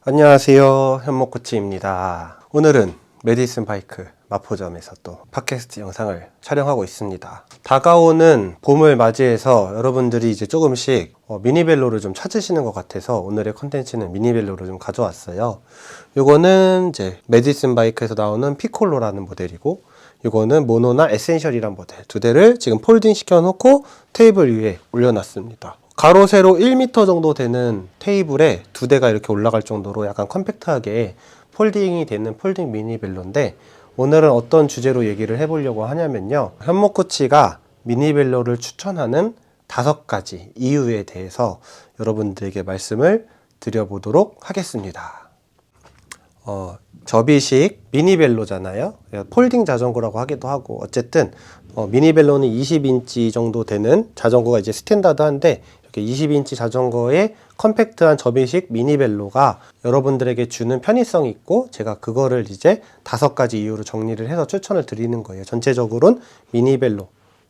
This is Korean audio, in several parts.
안녕하세요, 현목코치입니다. 오늘은 메디슨 바이크 마포점에서 또 팟캐스트 영상을 촬영하고 있습니다. 다가오는 봄을 맞이해서 여러분들이 이제 조금씩 미니벨로를 좀 찾으시는 것 같아서 오늘의 컨텐츠는 미니벨로를 좀 가져왔어요. 요거는 이제 메디슨 바이크에서 나오는 피콜로라는 모델이고, 이거는 모노나 에센셜이란 모델 두 대를 지금 폴딩 시켜놓고 테이블 위에 올려놨습니다. 가로 세로 1m 정도 되는 테이블에 두 대가 이렇게 올라갈 정도로 약간 컴팩트하게 폴딩이 되는 폴딩 미니벨로인데, 오늘은 어떤 주제로 얘기를 해보려고 하냐면요, 현목코치가 미니벨로를 추천하는 5가지 이유에 대해서 여러분들에게 말씀을 드려보도록 하겠습니다. 접이식 미니벨로잖아요. 폴딩 자전거라고 하기도 하고, 어쨌든 미니벨로는 20인치 정도 되는 자전거가 이제 스탠다드한데, 이렇게 20인치 자전거의 컴팩트한 접이식 미니벨로가 여러분들에게 주는 편의성이 있고, 제가 그거를 이제 5가지 이유로 정리를 해서 추천을 드리는 거예요. 전체적으로는 미니벨로,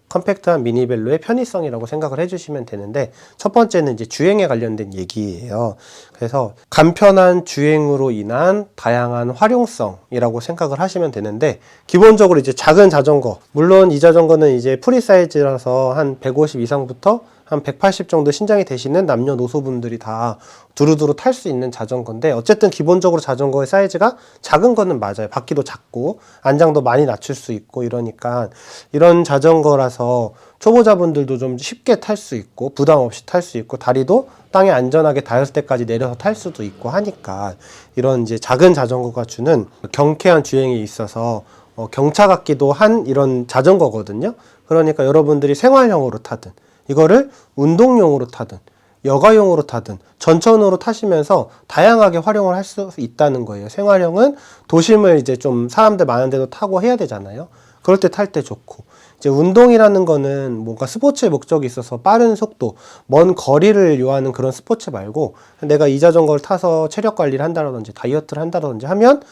컴팩트한 미니벨로의 편의성이라고 생각을 해주시면 되는데, 첫 번째는 이제 주행에 관련된 얘기예요. 그래서 간편한 주행으로 인한 다양한 활용성이라고 생각을 하시면 되는데, 기본적으로 이제 작은 자전거, 물론 이 자전거는 이제 프리 사이즈라서 한 150 이상부터 한 180 정도 신장이 되시는 남녀노소분들이 다 두루두루 탈 수 있는 자전거인데, 어쨌든 기본적으로 자전거의 사이즈가 작은 거는 맞아요. 바퀴도 작고 안장도 많이 낮출 수 있고, 이러니까 이런 자전거라서 초보자분들도 좀 쉽게 탈 수 있고 부담 없이 탈 수 있고, 다리도 땅에 안전하게 닿을 때까지 내려서 탈 수도 있고 하니까, 이런 이제 작은 자전거가 주는 경쾌한 주행에 있어서 경차 같기도 한 이런 자전거거든요. 그러니까 여러분들이 생활형으로 타든, 이거를 운동용으로 타든, 여가용으로 타든 전천후로 타시면서 다양하게 활용을 할 수 있다는 거예요. 생활형은 도심을 이제 좀 사람들 많은 데도 타고 해야 되잖아요. 그럴 때 탈 때 좋고, 이제 운동이라는 거는 뭔가 스포츠의 목적이 있어서 빠른 속도, 먼 거리를 요하는 그런 스포츠 말고, 내가 이 자전거를 타서 체력 관리를 한다든지 다이어트를 한다든지 하면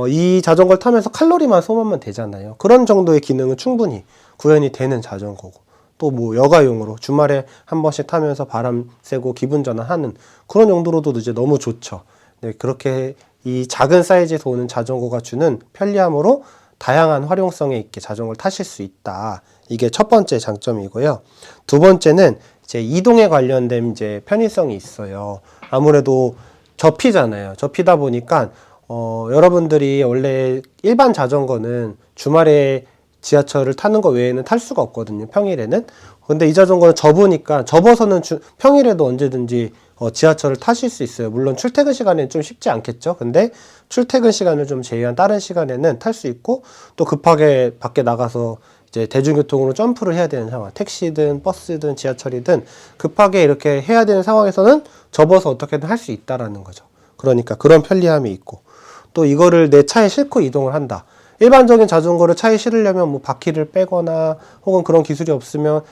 이 자전거를 타면서 칼로리만 소모하면 되잖아요. 그런 정도의 기능은 충분히 구현이 되는 자전거고, 또 뭐 여가용으로 주말에 한 번씩 타면서 바람 쐬고 기분 전환하는 그런 용도로도 이제 너무 좋죠. 네, 그렇게 이 작은 사이즈에서 오는 자전거가 주는 편리함으로 다양한 활용성에 있게 자전거를 타실 수 있다. 이게 첫 번째 장점이고요. 두 번째는 이제 이동에 관련된 이제 편의성이 있어요. 아무래도 접히잖아요. 접히다 보니까 여러분들이 원래 일반 자전거는 주말에 지하철을 타는 거 외에는 탈 수가 없거든요, 평일에는. 근데 이 자전거는 접으니까, 접어서는 평일에도 언제든지 지하철을 타실 수 있어요. 물론 출퇴근 시간에는 좀 쉽지 않겠죠. 근데 출퇴근 시간을 좀 제외한 다른 시간에는 탈 수 있고, 또 급하게 밖에 나가서 이제 대중교통으로 점프를 해야 되는 상황, 택시든 버스든 지하철이든 급하게 이렇게 해야 되는 상황에서는 접어서 어떻게든 할 수 있다라는 거죠. 그러니까 그런 편리함이 있고, 또 이거를 내 차에 싣고 이동을 한다. 일반적인 자전거를 차에 실으려면 뭐 바퀴를 빼거나 혹은 그런 기술이 없으면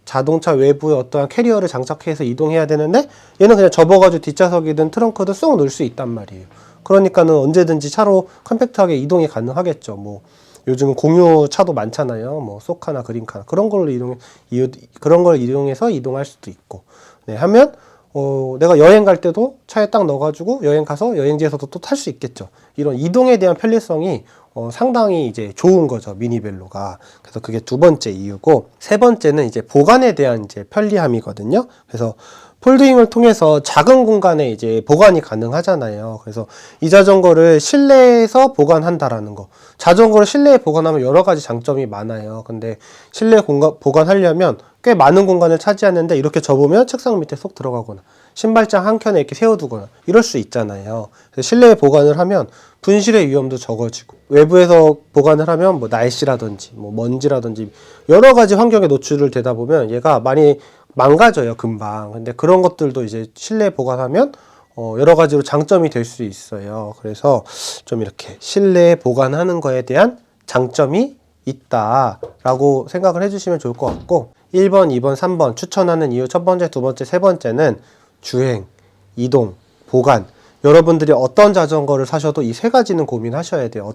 자동차 외부에 어떠한 캐리어를 장착해서 이동해야 되는데, 얘는 그냥 접어가지고 뒷좌석이든 트렁크든 쑥 넣을 수 있단 말이에요. 그러니까는 언제든지 차로 컴팩트하게 이동이 가능하겠죠. 뭐 요즘은 공유 차도 많잖아요. 뭐 소카나 그린카나 그런 걸로 그런 걸 이용해서 이동할 수도 있고. 네, 하면 내가 여행 갈 때도 차에 딱 넣어가지고 여행 가서 여행지에서도 또 탈 수 있겠죠. 이런 이동에 대한 편리성이 상당히 이제 좋은 거죠, 미니벨로가. 그래서 그게 두 번째 이유고, 세 번째는 이제 보관에 대한 이제 편리함이거든요. 그래서 폴딩을 통해서 작은 공간에 이제 보관이 가능하잖아요. 그래서 이 자전거를 실내에서 보관한다라는 거. 자전거를 실내에 보관하면 여러 가지 장점이 많아요. 근데 실내 보관하려면 꽤 많은 공간을 차지하는데, 이렇게 접으면 책상 밑에 쏙 들어가거나 신발장 한 켠에 이렇게 세워두거나 이럴 수 있잖아요. 그래서 실내에 보관을 하면 분실의 위험도 적어지고, 외부에서 보관을 하면 뭐 날씨라든지 뭐 먼지라든지 여러 가지 환경에 노출을 되다 보면 얘가 많이 망가져요, 금방. 근데 그런 것들도 이제 실내에 보관하면 여러 가지로 장점이 될 수 있어요. 그래서 좀 이렇게 실내에 보관하는 거에 대한 장점이 있다라고 생각을 해주시면 좋을 것 같고, 1번, 2번, 3번 추천하는 이유, 첫 번째, 두 번째, 세 번째는 주행, 이동, 보관. 여러분들이 어떤 자전거를 사셔도 이 세 가지는 고민하셔야 돼요.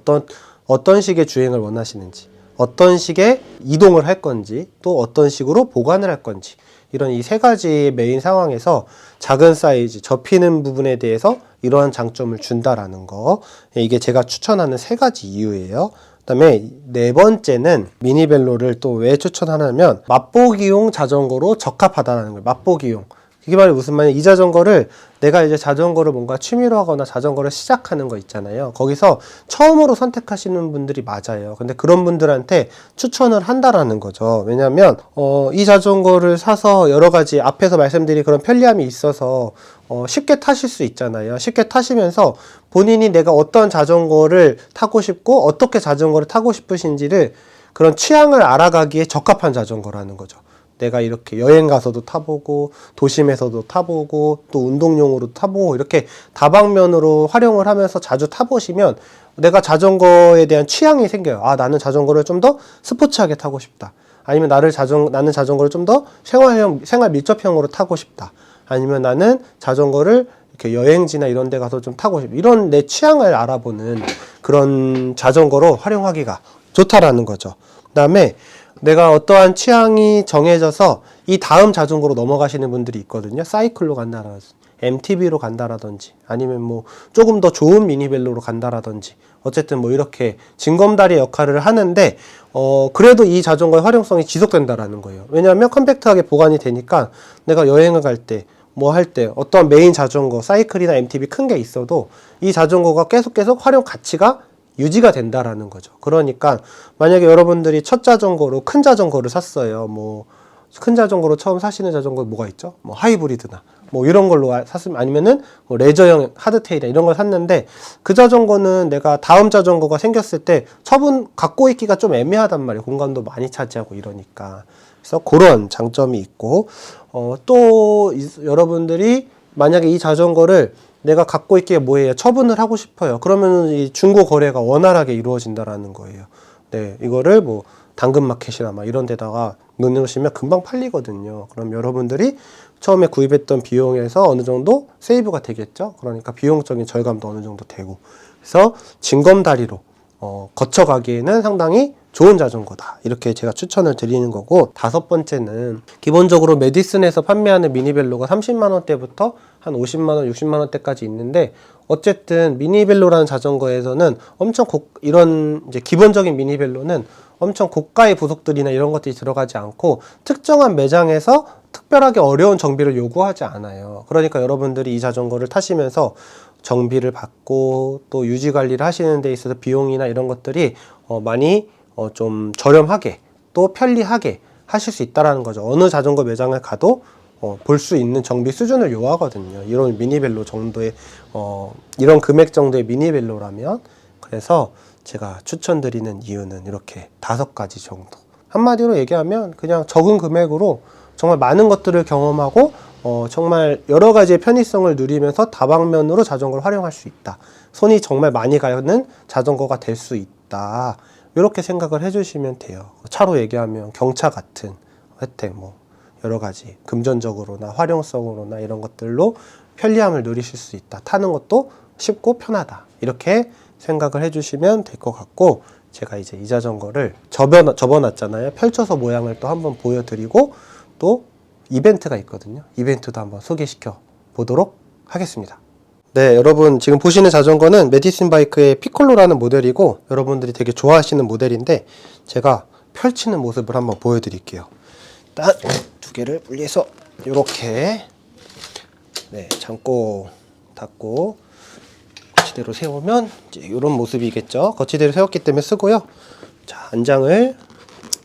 어떤 식의 주행을 원하시는지, 어떤 식의 이동을 할 건지, 또 어떤 식으로 보관을 할 건지. 이런 이 세 가지 메인 상황에서 작은 사이즈, 접히는 부분에 대해서 이러한 장점을 준다라는 거. 이게 제가 추천하는 세 가지 이유예요. 그다음에 네 번째는 미니벨로를 또 왜 추천하냐면 맛보기용 자전거로 적합하다는 거예요. 맛보기용. 이게 바로 무슨 말이냐, 이 자전거를 내가 이제 자전거를 뭔가 취미로 하거나 자전거를 시작하는 거 있잖아요. 거기서 처음으로 선택하시는 분들이 맞아요. 근데 그런 분들한테 추천을 한다라는 거죠. 왜냐면 이 자전거를 사서 여러 가지 앞에서 말씀드린 그런 편리함이 있어서 쉽게 타실 수 있잖아요. 쉽게 타시면서 본인이 내가 어떤 자전거를 타고 싶고 어떻게 자전거를 타고 싶으신지를 그런 취향을 알아가기에 적합한 자전거라는 거죠. 내가 이렇게 여행 가서도 타보고 도심에서도 타보고 또 운동용으로 타보고 이렇게 다방면으로 활용을 하면서 자주 타보시면 내가 자전거에 대한 취향이 생겨요. 아, 나는 자전거를 좀 더 스포츠하게 타고 싶다. 아니면 나는 자전거를 좀 더 생활 밀접형으로 타고 싶다. 아니면 나는 자전거를 이렇게 여행지나 이런 데 가서 좀 타고 싶다. 이런 내 취향을 알아보는 그런 자전거로 활용하기가 좋다라는 거죠. 그다음에 내가 어떠한 취향이 정해져서 이 다음 자전거로 넘어가시는 분들이 있거든요. 사이클로 간다라든지 MTB로 간다라든지 아니면 뭐 조금 더 좋은 미니벨로로 간다라든지 어쨌든 뭐 이렇게 징검다리 역할을 하는데 그래도 이 자전거의 활용성이 지속된다라는 거예요. 왜냐하면 컴팩트하게 보관이 되니까 내가 여행을 갈 때 뭐 할 때 어떤 메인 자전거 사이클이나 MTB 큰 게 있어도 이 자전거가 계속 활용 가치가 유지가 된다라는 거죠. 그러니까 만약에 여러분들이 첫 자전거로 큰 자전거를 샀어요. 뭐 큰 자전거로 처음 사시는 자전거 뭐가 있죠? 뭐 하이브리드나 뭐 이런 걸로 샀으면, 아니면은 뭐 레저형 하드테일이나 이런 걸 샀는데 그 자전거는 내가 다음 자전거가 생겼을 때 처분 갖고 있기가 좀 애매하단 말이에요. 공간도 많이 차지하고 이러니까. 그래서 그런 장점이 있고 또 여러분들이 만약에 이 자전거를 내가 갖고 있기에 뭐예요? 처분을 하고 싶어요. 그러면 이 중고 거래가 원활하게 이루어진다라는 거예요. 네, 이거를 뭐 당근마켓이나 막 이런 데다가 넣으시면 금방 팔리거든요. 그럼 여러분들이 처음에 구입했던 비용에서 어느 정도 세이브가 되겠죠. 그러니까 비용적인 절감도 어느 정도 되고. 그래서 징검다리로 거쳐가기에는 상당히 좋은 자전거다. 이렇게 제가 추천을 드리는 거고, 다섯 번째는 기본적으로 메디슨에서 판매하는 미니벨로가 30만 원대부터 한 50만 원, 60만 원대까지 있는데, 어쨌든 미니벨로라는 자전거에서는 엄청 이런 이제 기본적인 미니벨로는 엄청 고가의 부속들이나 이런 것들이 들어가지 않고 특정한 매장에서 특별하게 어려운 정비를 요구하지 않아요. 그러니까 여러분들이 이 자전거를 타시면서 정비를 받고 또 유지 관리를 하시는 데 있어서 비용이나 이런 것들이 많이 좀 저렴하게 또 편리하게 하실 수 있다라는 거죠. 어느 자전거 매장을 가도 볼 수 있는 정비 수준을 요하거든요. 이런 미니벨로 정도의 이런 금액 정도의 미니벨로라면. 그래서 제가 추천드리는 이유는 이렇게 5가지 정도. 한마디로 얘기하면 그냥 적은 금액으로 정말 많은 것들을 경험하고 정말 여러 가지의 편의성을 누리면서 다방면으로 자전거를 활용할 수 있다. 손이 정말 많이 가는 자전거가 될 수 있다. 이렇게 생각을 해주시면 돼요. 차로 얘기하면 경차 같은 혜택, 뭐 여러 가지 금전적으로나 활용성으로나 이런 것들로 편리함을 누리실 수 있다. 타는 것도 쉽고 편하다. 이렇게 생각을 해주시면 될 것 같고, 제가 이제 이 자전거를 접어놨잖아요. 펼쳐서 모양을 또 한번 보여드리고 또 이벤트가 있거든요. 이벤트도 한번 소개시켜 보도록 하겠습니다. 네, 여러분 지금 보시는 자전거는 메디슨 바이크의 피콜로라는 모델이고 여러분들이 되게 좋아하시는 모델인데, 제가 펼치는 모습을 한번 보여드릴게요. 일단 두 개를 분리해서 이렇게 잠고 닫고 거치대로 세우면 이제 이런 모습이겠죠. 거치대로 세웠기 때문에 쓰고요. 자, 안장을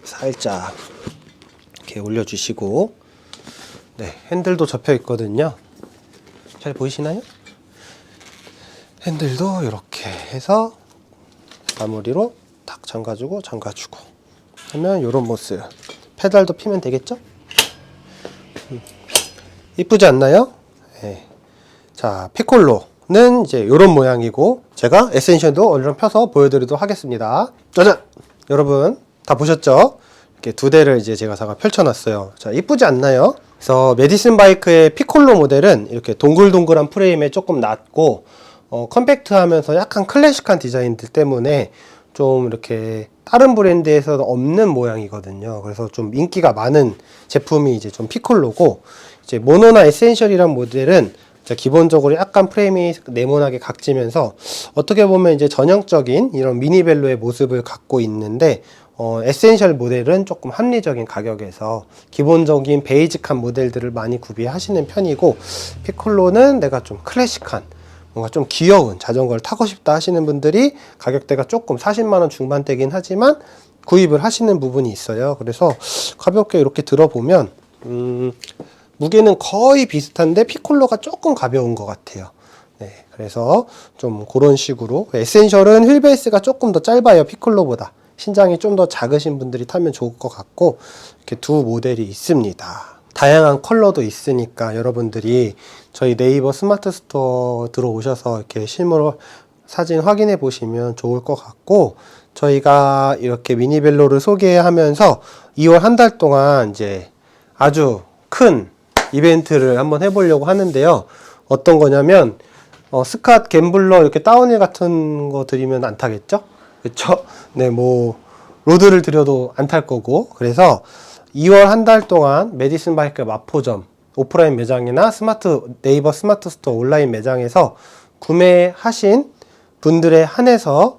살짝 이렇게 올려주시고, 핸들도 접혀 있거든요. 잘 보이시나요? 핸들도 이렇게 해서 마무리로 탁 잠가주고 하면 이런 모습. 페달도 피면 되겠죠? 이쁘지 않나요? 네. 자, 피콜로는 이제 이런 모양이고, 제가 에센셜도 얼른 펴서 보여드리도록 하겠습니다. 짜잔! 여러분 다 보셨죠? 이렇게 두 대를 이제 제가 펼쳐놨어요. 자, 이쁘지 않나요? 그래서 메디슨 바이크의 피콜로 모델은 이렇게 동글동글한 프레임에 조금 낮고 컴팩트하면서 약간 클래식한 디자인들 때문에 좀 이렇게 다른 브랜드에서는 없는 모양이거든요. 그래서 좀 인기가 많은 제품이 이제 좀 피콜로고, 이제 모노나 에센셜이란 모델은 기본적으로 약간 프레임이 네모나게 각지면서 어떻게 보면 이제 전형적인 이런 미니벨로의 모습을 갖고 있는데, 에센셜 모델은 조금 합리적인 가격에서 기본적인 베이직한 모델들을 많이 구비하시는 편이고, 피콜로는 내가 좀 클래식한 뭔가 좀 귀여운 자전거를 타고 싶다 하시는 분들이 가격대가 조금 40만원 중반대긴 하지만 구입을 하시는 부분이 있어요. 그래서 가볍게 이렇게 들어보면 무게는 거의 비슷한데 피콜로가 조금 가벼운 것 같아요. 네, 그래서 좀 그런 식으로. 에센셜은 휠베이스가 조금 더 짧아요, 피콜로보다. 신장이 좀 더 작으신 분들이 타면 좋을 것 같고, 이렇게 두 모델이 있습니다. 다양한 컬러도 있으니까 여러분들이 저희 네이버 스마트 스토어 들어오셔서 이렇게 실물 사진 확인해 보시면 좋을 것 같고, 저희가 이렇게 미니벨로를 소개하면서 2월 한 달 동안 이제 아주 큰 이벤트를 한번 해보려고 하는데요. 어떤 거냐면, 스캇 갬블러 이렇게 다운힐 같은 거 드리면 안 타겠죠? 그쵸? 네, 뭐, 로드를 드려도 안 탈 거고. 그래서 2월 한 달 동안 메디슨 바이크 마포점 오프라인 매장이나 네이버 스마트 스토어 온라인 매장에서 구매하신 분들에 한해서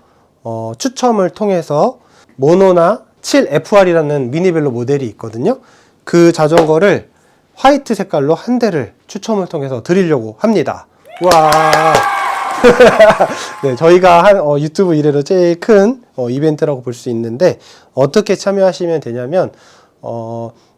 추첨을 통해서 모노나 7FR이라는 미니벨로 모델이 있거든요. 그 자전거를 화이트 색깔로 한 대를 추첨을 통해서 드리려고 합니다. 와. 네, 저희가 한 유튜브 이래로 제일 큰 이벤트라고 볼 수 있는데, 어떻게 참여하시면 되냐면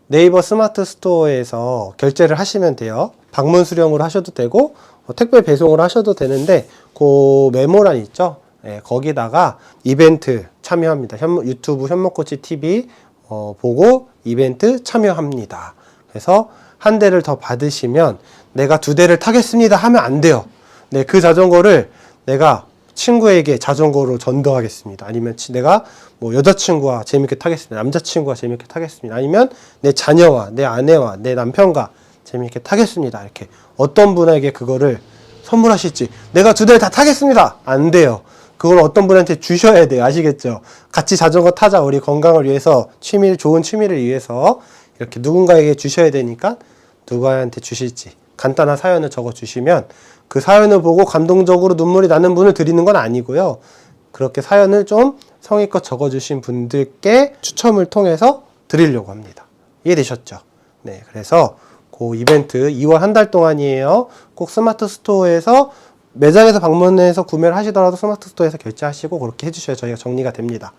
네이버 스마트 스토어에서 결제를 하시면 돼요. 방문 수령으로 하셔도 되고 택배 배송을 하셔도 되는데, 그 메모란 있죠? 네, 거기다가 이벤트 참여합니다. 유튜브 현모코치 TV 보고 이벤트 참여합니다. 그래서 한 대를 더 받으시면 내가 두 대를 타겠습니다 하면 안 돼요. 네, 그 자전거를 내가 친구에게 자전거로 전도하겠습니다. 아니면 내가 뭐 여자친구와 재밌게 타겠습니다. 남자친구와 재밌게 타겠습니다. 아니면 내 자녀와 내 아내와 내 남편과 재밌게 타겠습니다. 이렇게 어떤 분에게 그거를 선물하실지, 내가 두 대를 다 타겠습니다, 안 돼요. 그걸 어떤 분한테 주셔야 돼요. 아시겠죠? 같이 자전거 타자, 우리 건강을 위해서, 좋은 취미를 위해서 이렇게 누군가에게 주셔야 되니까 누구한테 주실지 간단한 사연을 적어 주시면 그 사연을 보고 감동적으로 눈물이 나는 분을 드리는 건 아니고요. 그렇게 사연을 좀 성의껏 적어주신 분들께 추첨을 통해서 드리려고 합니다. 이해되셨죠? 네, 그래서 그 이벤트 2월 한 달 동안이에요. 꼭 스마트 스토어에서 매장에서 방문해서 구매를 하시더라도 스마트 스토어에서 결제하시고 그렇게 해주셔야 저희가 정리가 됩니다.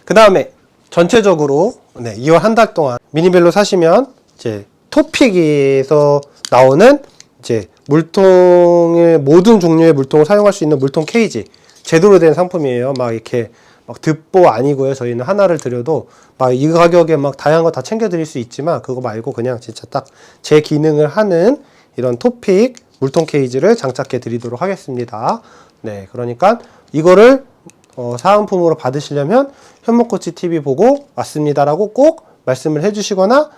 그 다음에 전체적으로 2월 한 달 동안 미니벨로 사시면 이제 토픽에서 나오는 이제 물통의 모든 종류의 물통을 사용할 수 있는 물통 케이지, 제대로 된 상품이에요. 막 이렇게 막 득보 아니고요. 저희는 하나를 드려도 막 이 가격에 막 다양한 거 다 챙겨 드릴 수 있지만, 그거 말고 그냥 진짜 딱 제 기능을 하는 이런 토픽 물통 케이지를 장착해 드리도록 하겠습니다. 네, 그러니까 이거를 사은품으로 받으시려면 현모코치 TV 보고 왔습니다라고 꼭 말씀을 해주시거나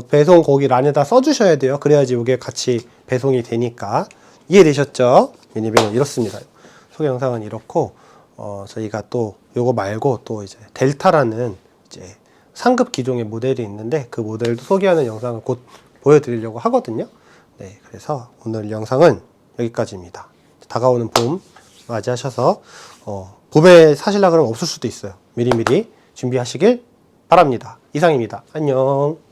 배송 거기 란에다 써주셔야 돼요. 그래야지 이게 같이 배송이 되니까. 이해되셨죠? 미니벨로 이렇습니다. 소개 영상은 이렇고, 저희가 또 요거 말고 또 이제 델타라는 이제 상급 기종의 모델이 있는데, 그 모델도 소개하는 영상을 곧 보여드리려고 하거든요. 네, 그래서 오늘 영상은 여기까지입니다. 다가오는 봄 맞이하셔서 봄에 사실라 그러면 없을 수도 있어요. 미리미리 준비하시길 바랍니다. 이상입니다. 안녕.